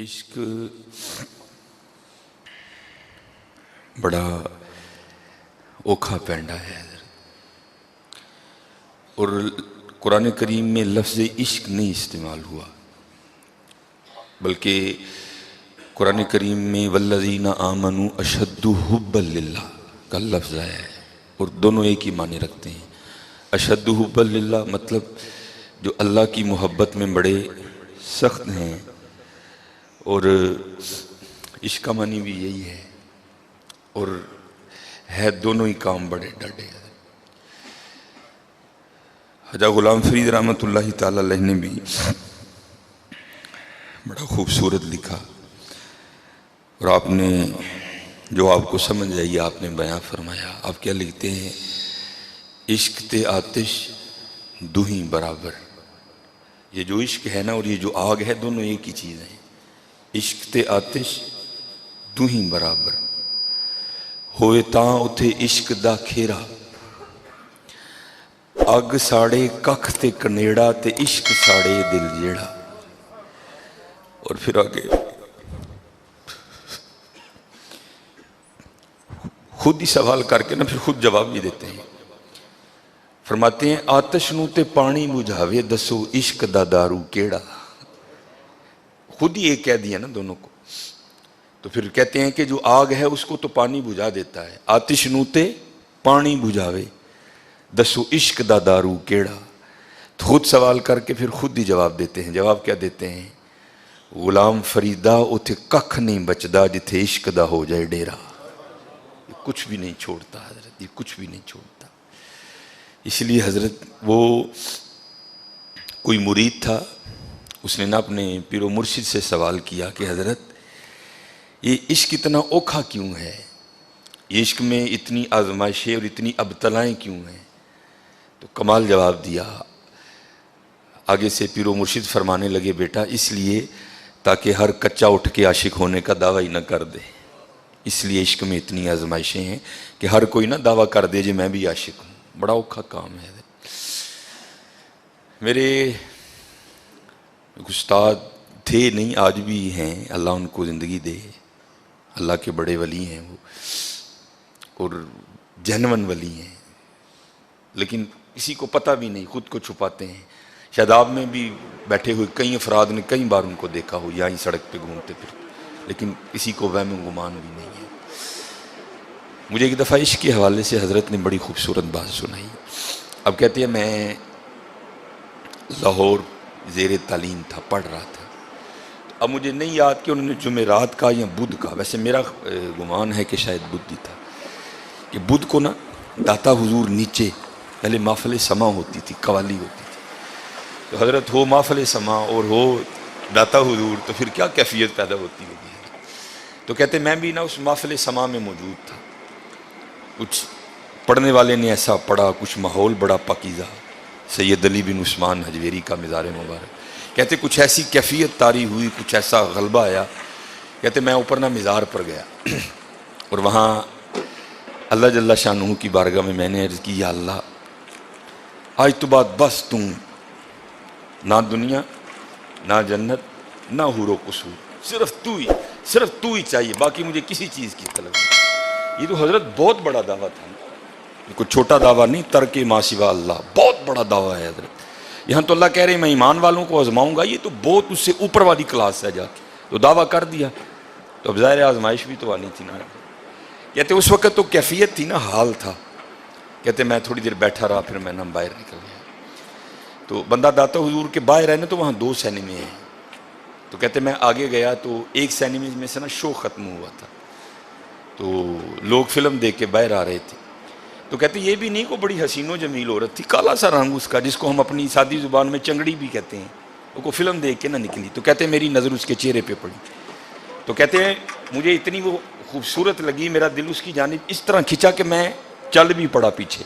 عشق بڑا اوکھا پینڈا ہے اور قرآن کریم میں لفظ عشق نہیں استعمال ہوا، بلکہ قرآن کریم میں والذین آمنوا اشد حبا للہ کا لفظ ہے، اور دونوں ایک ہی معنی رکھتے ہیں۔ اشد حبا للہ مطلب جو اللہ کی محبت میں بڑے سخت ہیں، اور عشق کا معنی بھی یہی ہے، اور ہے دونوں ہی کام بڑے ڈاڈے ہیں۔ خواجہ غلام فرید رحمۃ اللہ تعالی علیہ نے بھی بڑا خوبصورت لکھا، اور آپ نے جو آپ کو سمجھ آئی آپ نے بیان فرمایا۔ آپ کیا لکھتے ہیں؟ عشق تے آتش دوہیں برابر۔ یہ جو عشق ہے نا اور یہ جو آگ ہے، دونوں ایک ہی چیز ہیں۔ عشق تے آتش دوہیں برابر ہوئے تاں اتھے عشق دا کھیرا، اگ ساڑے ککھ تے کنیڑا تے عشق ساڑے دل جیڑا۔ اور پھر آگے خود ہی سوال کر کے نا پھر خود جواب بھی دیتے ہیں، فرماتے ہیں آتش نو تے پانی بجھاوے دسو عشق دا دارو کیڑا۔ خود ہی ایک کہہ دیا نا دونوں کو، تو پھر کہتے ہیں کہ جو آگ ہے اس کو تو پانی بجھا دیتا ہے، آتش نو تے پانی بجھاوے دسو عشق دا دارو کیڑا۔ خود سوال کر کے پھر خود ہی جواب دیتے ہیں۔ جواب کیا دیتے ہیں؟ غلام فریدہ اتھے ککھ نہیں بچدا جتھے عشق دا ہو جائے ڈیرا۔ یہ کچھ بھی نہیں چھوڑتا حضرت، یہ کچھ بھی نہیں چھوڑتا۔ اس لیے حضرت وہ کوئی مرید تھا، اس نے نا اپنے پیر و مرشد سے سوال کیا کہ حضرت یہ عشق اتنا اوکھا کیوں ہے، یہ عشق میں اتنی آزمائشیں اور اتنی ابتلائیں کیوں ہیں؟ تو کمال جواب دیا۔ آگے سے پیر و مرشد فرمانے لگے بیٹا اس لیے تاکہ ہر کچا اٹھ کے عاشق ہونے کا دعویٰ ہی نہ کر دے، اس لیے عشق میں اتنی آزمائشیں ہیں کہ ہر کوئی نہ دعویٰ کر دے جی میں بھی عاشق ہوں۔ بڑا اوکھا کام ہے۔ میرے استاد تھے نہیں، آج بھی ہیں، اللہ ان کو زندگی دے، اللہ کے بڑے ولی ہیں وہ، اور جینون ولی ہیں، لیکن کسی کو پتہ بھی نہیں، خود کو چھپاتے ہیں۔ شاداب میں بھی بیٹھے ہوئے کئی افراد نے کئی بار ان کو دیکھا ہو، یہاں سڑک پہ گھومتے پھر، لیکن کسی کو وہم و گمان بھی نہیں ہے۔ مجھے ایک دفعہ عشق کے حوالے سے حضرت نے بڑی خوبصورت بات سنائی۔ اب کہتے ہیں میں لاہور زیر تعلیم تھا، پڑھ رہا تھا، اب مجھے نہیں یاد کہ انہوں نے جمعرات کا یا بدھ کا، ویسے میرا گمان ہے کہ شاید بدھ ہی تھا، کہ بدھ کو نا داتا حضور نیچے پہلے محفل سما ہوتی تھی، قوالی ہوتی تھی، تو حضرت ہو محفل سما اور ہو داتا حضور تو پھر کیا کیفیت پیدا ہوتی ہوگی۔ تو کہتے میں بھی نا اس محفل سما میں موجود تھا، کچھ پڑھنے والے نے ایسا پڑھا، کچھ ماحول بڑا پاکیزہ، سید علی بن عثمان حجویری کا مزار مبارک، کہتے کچھ ایسی کیفیت طاری ہوئی، کچھ ایسا غلبہ آیا، کہتے میں اوپر نا مزار پر گیا، اور وہاں اللہ جل شانہ کی بارگاہ میں میں نے عرض کی یا اللہ آج تو بعد بس تم، نہ دنیا نہ جنت نہ حور و قصور، صرف تو ہی چاہیے، باقی مجھے کسی چیز کی طلب نہیں۔ یہ تو حضرت بہت بڑا دعویٰ تھا، یہ کوئی چھوٹا دعویٰ نہیں، ترک ما سوا اللہ، بہت بڑا دعویٰ ہے حضرت۔ یہاں تو اللہ کہہ رہے ہیں میں ایمان والوں کو آزماؤں گا، یہ تو بہت اس سے اوپر والی کلاس ہے، جا کے تو دعویٰ کر دیا، تو اب ظاہر آزمائش بھی تو آنی تھی نا۔ کہتے اس وقت تو کیفیت تھی نا، حال تھا۔ کہتے میں تھوڑی دیر بیٹھا رہا، پھر میں نا باہر نکل گیا، تو بندہ داتا حضور کے باہر ہے نا، تو وہاں 2 سینمے ہیں، تو کہتے میں آگے گیا تو ایک سینمے میں سے نا شو ختم ہوا تھا، تو لوگ فلم دیکھ کے باہر آ رہے تھے، تو کہتے یہ بھی نہیں کو بڑی حسین و جمیل عورت تھی، کالا سا رنگ اس کا، جس کو ہم اپنی سادی زبان میں چنگڑی بھی کہتے ہیں، وہ کو فلم دیکھ کے نہ نکلی، تو کہتے میری نظر اس کے چہرے پہ پڑی، تو کہتے ہیں مجھے اتنی وہ خوبصورت لگی، میرا دل اس کی جانب اس طرح کھنچا کہ میں چل بھی پڑا پیچھے۔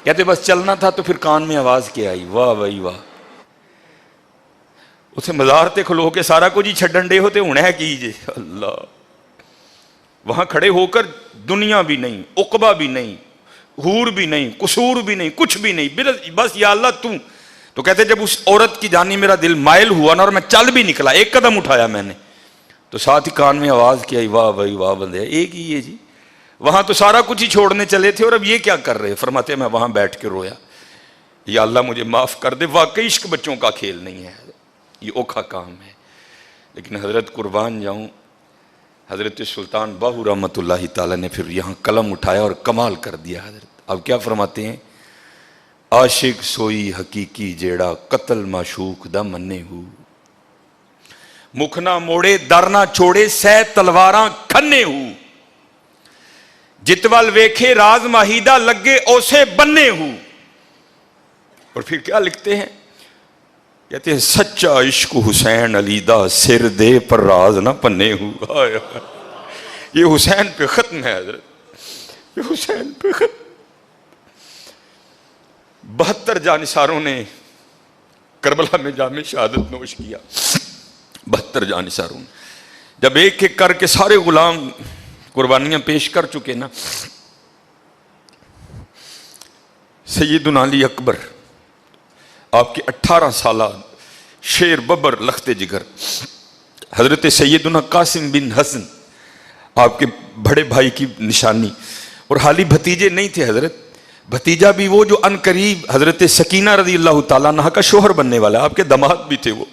کہتے بس چلنا تھا تو پھر کان میں آواز کیا آئی، واہ بھائی واہ، اسے مزار تے کھلو کے سارا کچھ ہی چھڈن ڈے ہوتے ہونا ہے کیجئے اللہ۔ وہاں کھڑے ہو کر دنیا بھی نہیں، عقبہ بھی نہیں، حور بھی نہیں، قصور بھی نہیں، کچھ بھی نہیں، بس یا اللہ تو کہتے جب اس عورت کی جانب میرا دل مائل ہوا نا اور میں چل بھی نکلا، ایک قدم اٹھایا میں نے، تو ساتھ ہی کان میں آواز کی آئی، واہ بھائی واہ بندے، ایک ہی ہے جی، وہاں تو سارا کچھ ہی چھوڑنے چلے تھے اور اب یہ کیا کر رہے؟ فرماتے میں وہاں بیٹھ کے رویا، یا اللہ مجھے معاف کر دے، واقعی عشق بچوں کا کھیل نہیں ہے، یہ اوکھا کام ہے۔ لیکن حضرت قربان جاؤں، حضرت سلطان باہو رحمۃ اللہ تعالیٰ نے پھر یہاں قلم اٹھایا اور کمال کر دیا حضرت۔ اب کیا فرماتے ہیں؟ عاشق سوئی حقیقی جیڑا قتل معشوق دا مننے ہو، مکھ نہ موڑے در نہ چھوڑے سہ تلواراں کھنے ہو، جتوال ویکھے راز ماہیدہ لگے اوسے بننے ہو۔ اور پھر کیا لکھتے ہیں؟ کہتے ہیں سچا عشق حسین علی دا سر دے پر راز نہ پنے ہو۔ یہ حسین پہ ختم ہے حضرت، یہ حسین پہ ختم۔ 72 جانثاروں نے کربلا میں جام شہادت نوش کیا، 72 جانثاروں نے جب ایک ایک کر کے سارے غلام قربانیاں پیش کر چکے نا، سیدنا علی اکبر آپ کے 18 سالہ شیر ببر لخت جگر، حضرت سیدنا قاسم بن حسن آپ کے بڑے بھائی کی نشانی، اور حالی بھتیجے نہیں تھے حضرت، بھتیجا بھی وہ جو ان قریب حضرت سکینہ رضی اللہ تعالیٰ عنہ کا شوہر بننے والا، آپ کے داماد بھی تھے، وہ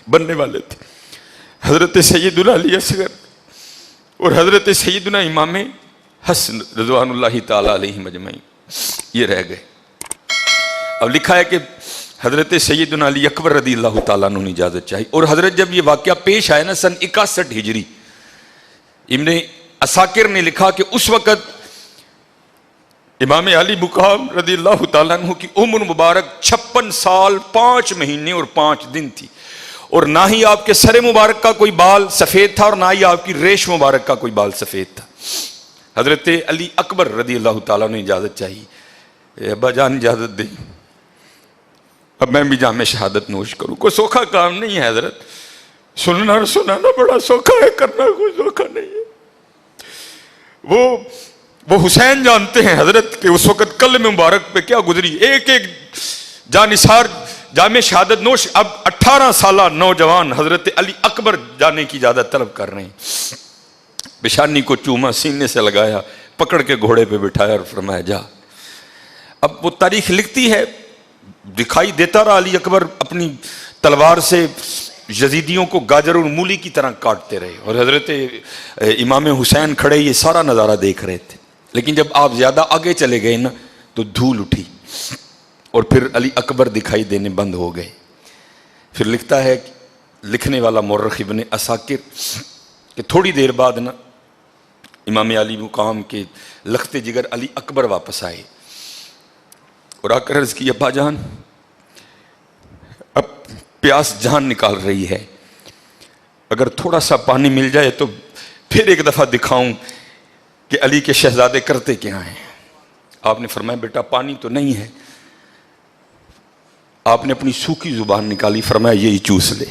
بننے والے تھے، حضرت سیدنا علی اصغر اور حضرت سیدنا امام حسن رضوان اللہ تعالیٰ علیہ مجمعین، یہ رہ گئے۔ اب لکھا ہے کہ حضرت سیدنا علی اکبر رضی اللہ تعالیٰ عنہ نے اجازت چاہی، اور حضرت جب یہ واقعہ پیش آیا نا سن 61 ہجری، ابن عساکر نے لکھا کہ اس وقت امام علی مقام رضی اللہ تعالیٰ عنہ کی عمر مبارک 56 سال 5 مہینے اور 5 دن تھی، اور نہ ہی آپ کے سر مبارک کا کوئی بال سفید تھا اور نہ ہی آپ کی ریش مبارک کا کوئی بال سفید تھا۔ حضرت علی اکبر رضی اللہ تعالیٰ نے اجازت چاہی، ابا جان اجازت دیں، اب میں بھی جام شہادت نوش کروں۔ کوئی سوکھا کام نہیں ہے حضرت، سننا اور سنانا بڑا سوکھا ہے، کرنا کوئی سوکھا نہیں ہے۔ وہ حسین جانتے ہیں حضرت کہ اس وقت کلم مبارک پہ کیا گزری، ایک ایک جانثار جامع شہادت نوش۔ اب 18 سالہ نوجوان حضرت علی اکبر جانے کی اجازت طلب کر رہے ہیں، پیشانی کو چوما، سینے سے لگایا، پکڑ کے گھوڑے پہ بٹھایا اور فرمایا جا۔ اب وہ تاریخ لکھتی ہے، دکھائی دیتا رہا علی اکبر اپنی تلوار سے یزیدیوں کو گاجر اور مولی کی طرح کاٹتے رہے، اور حضرت امام حسین کھڑے یہ سارا نظارہ دیکھ رہے تھے۔ لیکن جب آپ زیادہ آگے چلے گئے نا تو دھول اٹھی اور پھر علی اکبر دکھائی دینے بند ہو گئے۔ پھر لکھتا ہے لکھنے والا مورخ ابن عساکر کہ تھوڑی دیر بعد نا امام علی مقام کے لخت جگر علی اکبر واپس آئے اور آ کر عرض کی، ابا جان اب پیاس جان نکال رہی ہے، اگر تھوڑا سا پانی مل جائے تو پھر ایک دفعہ دکھاؤں کہ علی کے شہزادے کرتے کیا ہیں۔ آپ نے فرمایا بیٹا پانی تو نہیں ہے۔ آپ نے اپنی سوکھی زبان نکالی، فرمایا یہی چوس لے۔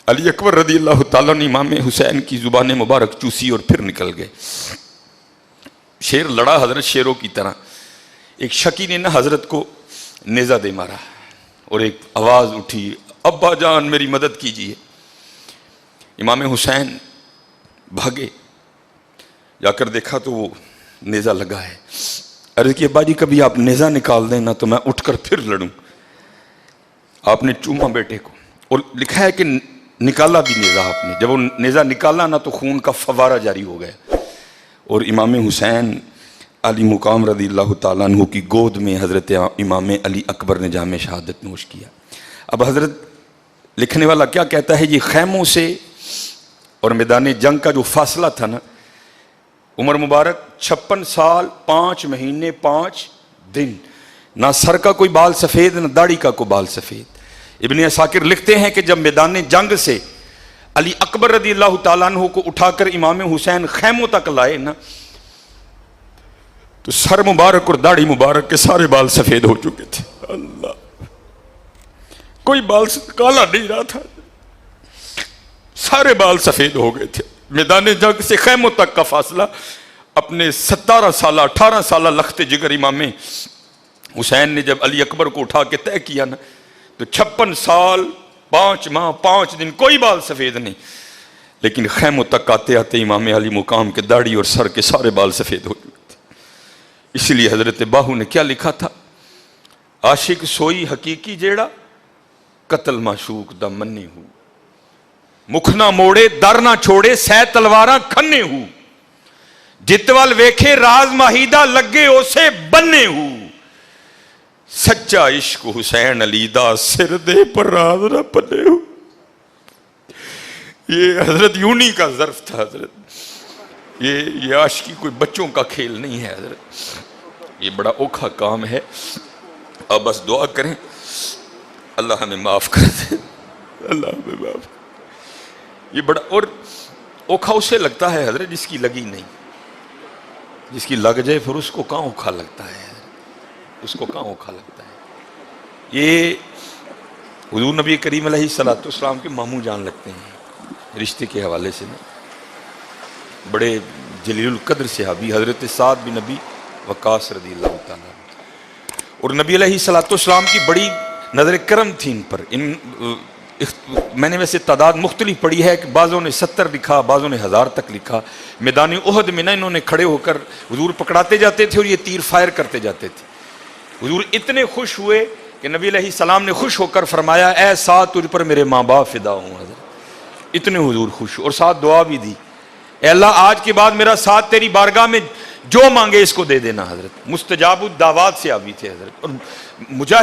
علی اکبر رضی اللہ تعالیٰ نے امام حسین کی زبان مبارک چوسی اور پھر نکل گئے۔ شیر لڑا حضرت شیروں کی طرح۔ ایک شکی نے نا حضرت کو نیزہ دے مارا اور ایک آواز اٹھی، ابا جان میری مدد کیجیے۔ امام حسین بھاگے، جا کر دیکھا تو وہ نیزہ لگا ہے۔ عرض کی ابا جی کبھی آپ نیزہ نکال دیں نا تو میں اٹھ کر پھر لڑوں۔ آپ نے چوما بیٹے کو، اور لکھا ہے کہ نکالا بھی نیزہ آپ نے۔ جب وہ نیزہ نکالا نا تو خون کا فوارہ جاری ہو گیا، اور امام حسین علی مقام رضی اللہ تعالیٰ عنہ کی گود میں حضرت امام علی اکبر نے جام شہادت نوش کیا۔ اب حضرت لکھنے والا کیا کہتا ہے، یہ خیموں سے اور میدان جنگ کا جو فاصلہ تھا نا، عمر مبارک 56 سال 5 مہینے 5 دن، نہ سر کا کوئی بال سفید نہ داڑھی کا کوئی بال سفید۔ ابن عساکر لکھتے ہیں کہ جب میدان جنگ سے علی اکبر رضی اللہ تعالیٰ عنہ کو اٹھا کر امام حسین خیموں تک لائے نا تو سر مبارک اور داڑھی مبارک کے سارے بال سفید ہو چکے تھے۔ اللہ، کوئی بال کالا نہیں رہا تھا، سارے بال سفید ہو گئے تھے۔ میدان جنگ سے خیموں تک کا فاصلہ اپنے 17 سالہ 18 سالہ لخت جگر امام حسین نے جب علی اکبر کو اٹھا کے طے کیا نا تو 56 سال 5 ماہ 5 دن کوئی بال سفید نہیں، لیکن خیموں تک آتے آتے امام علی مقام کے داڑھی اور سر کے سارے بال سفید ہو گئے تھے۔ اس لیے حضرت باہو نے کیا لکھا تھا؟ عاشق سوئی حقیقی جیڑا قتل معشوق دا منی ہو، مکھ نہ موڑے در نہ چھوڑے سہ تلواراں کھنے ہو، جتوال ویکھے راز ماہیدہ لگے اسے بننے ہو، سچا عشق حسین علی دا سر دے پر راز نہ پنے ہو۔ یہ حضرت یونی کا ظرف تھا حضرت، یہ عاشقی کوئی بچوں کا کھیل نہیں ہے حضرت، یہ بڑا اوکھا کام ہے۔ اب بس دعا کریں اللہ ہمیں معاف کر دے، اللہ ہمیں معاف کر دے۔ یہ بڑا اور اوکھا اسے لگتا ہے حضرت جس کی لگی نہیں، جس کی لگ جائے پھر اس کو کہاں اوکھا لگتا ہے، اس کو کہاں اوکھا لگتا ہے۔ یہ حضور نبی کریم علیہ الصلوۃ والسلام کے ماموں جان لگتے ہیں رشتے کے حوالے سے نا، بڑے جلیل القدر صحابی حضرت سعد بن نبی وقاص رضی اللہ تعالیٰ، اور نبی علیہ الصلوۃ والسلام کی بڑی نظر کرم تھی ان پر۔ میں نے ویسے تعداد مختلف پڑھی ہے کہ بعضوں نے 70 لکھا، بعضوں نے 1000 تک لکھا۔ میدان احد میں نا انہوں نے کھڑے ہو کر حضور پکڑاتے جاتے تھے اور یہ تیر فائر کرتے جاتے تھے۔ حضور اتنے خوش ہوئے کہ نبی علیہ السلام نے خوش ہو کر فرمایا اے سعد تجھ پر میرے ماں باپ فدا ہوں۔ حضرت اتنے حضور خوش، اور ساتھ دعا بھی دی، اے اللہ آج کے بعد میرا ساتھ تیری بارگاہ میں جو مانگے اس کو دے دینا۔ حضرت مستجاب الدعوات سے آبی تھے حضرت، اور مجاہد